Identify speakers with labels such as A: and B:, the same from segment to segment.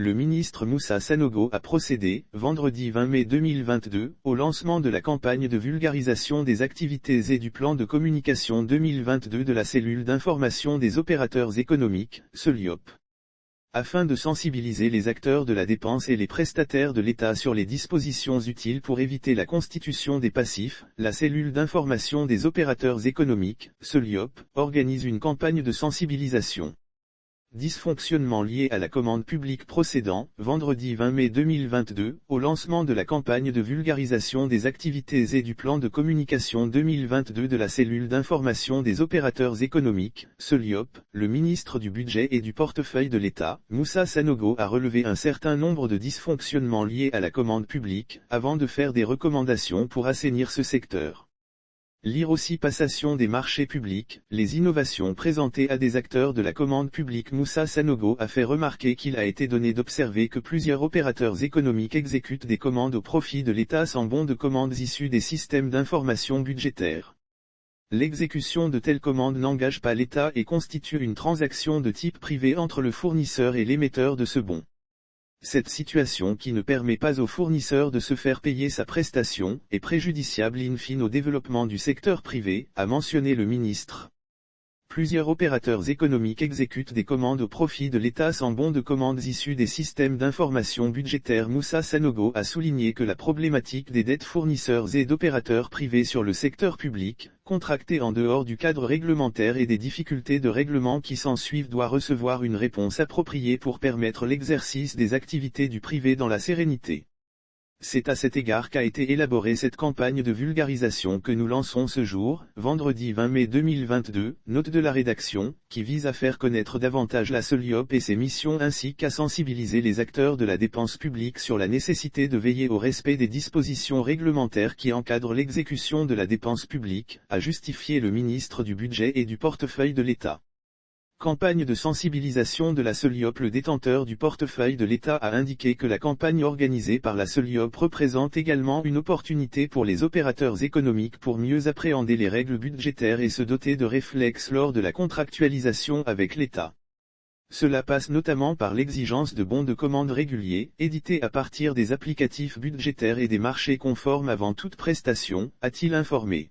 A: le ministre Moussa Sanogo a procédé, vendredi 20 mai 2022, au lancement de la campagne de vulgarisation des activités et du plan de communication 2022 de la cellule d'information des opérateurs économiques, CELIOP. Afin de sensibiliser les acteurs de la dépense et les prestataires de l'État sur les dispositions utiles pour éviter la constitution des passifs, la cellule d'information des opérateurs économiques, CELIOP, organise une campagne de sensibilisation. Dysfonctionnement lié à la commande publique procédant, vendredi 20 mai 2022, au lancement de la campagne de vulgarisation des activités et du plan de communication 2022 de la cellule d'information des opérateurs économiques, CELIOP, le ministre du Budget et du Portefeuille de l'État, Moussa Sanogo a relevé un certain nombre de dysfonctionnements liés à la commande publique, avant de faire des recommandations pour assainir ce secteur. Lire aussi passation des marchés publics, les innovations présentées à des acteurs de la commande publique. Moussa Sanogo a fait remarquer qu'il a été donné d'observer que plusieurs opérateurs économiques exécutent des commandes au profit de l'État sans bon de commande issus des systèmes d'information budgétaire. L'exécution de telles commandes n'engage pas l'État et constitue une transaction de type privé entre le fournisseur et l'émetteur de ce bon. Cette situation qui ne permet pas au fournisseur de se faire payer sa prestation, est préjudiciable in fine au développement du secteur privé, a mentionné le ministre. Plusieurs opérateurs économiques exécutent des commandes au profit de l'État sans bon de commande issus des systèmes d'information budgétaire. Moussa Sanogo a souligné que la problématique des dettes fournisseurs et d'opérateurs privés sur le secteur public, contractées en dehors du cadre réglementaire et des difficultés de règlement qui s'ensuivent doit recevoir une réponse appropriée pour permettre l'exercice des activités du privé dans la sérénité. C'est à cet égard qu'a été élaborée cette campagne de vulgarisation que nous lançons ce jour, vendredi 20 mai 2022, note de la rédaction, qui vise à faire connaître davantage la CELIOP et ses missions ainsi qu'à sensibiliser les acteurs de la dépense publique sur la nécessité de veiller au respect des dispositions réglementaires qui encadrent l'exécution de la dépense publique, a justifié le ministre du Budget et du Portefeuille de l'État. Campagne de sensibilisation de la CELIOP. Le détenteur du portefeuille de l'État a indiqué que la campagne organisée par la CELIOP représente également une opportunité pour les opérateurs économiques pour mieux appréhender les règles budgétaires et se doter de réflexes lors de la contractualisation avec l'État. Cela passe notamment par l'exigence de bons de commande réguliers, édités à partir des applicatifs budgétaires et des marchés conformes avant toute prestation, a-t-il informé.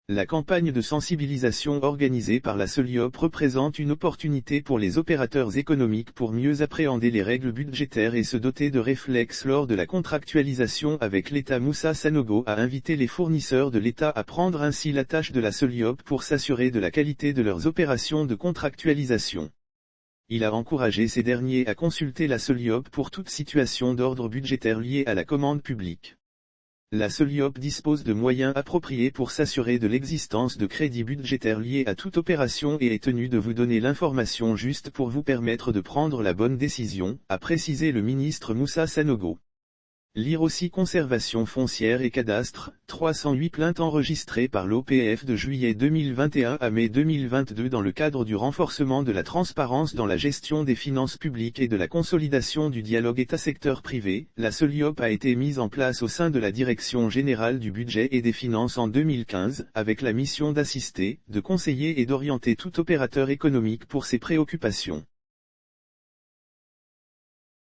A: La campagne de sensibilisation organisée par la CELIOP représente une opportunité pour les opérateurs économiques pour mieux appréhender les règles budgétaires et se doter de réflexes lors de la contractualisation avec l'État. Moussa Sanogo a invité les fournisseurs de l'État à prendre ainsi la tâche de la CELIOP pour s'assurer de la qualité de leurs opérations de contractualisation. Il a encouragé ces derniers à consulter la CELIOP pour toute situation d'ordre budgétaire liée à la commande publique. La CELIOP dispose de moyens appropriés pour s'assurer de l'existence de crédits budgétaires liés à toute opération et est tenue de vous donner l'information juste pour vous permettre de prendre la bonne décision, a précisé le ministre Moussa Sanogo. Lire aussi conservation foncière et cadastre, 308 plaintes enregistrées par l'OPF de juillet 2021 à mai 2022 dans le cadre du renforcement de la transparence dans la gestion des finances publiques et de la consolidation du dialogue État-secteur privé. La CELIOP a été mise en place au sein de la Direction générale du budget et des finances en 2015, avec la mission d'assister, de conseiller et d'orienter tout opérateur économique pour ses préoccupations.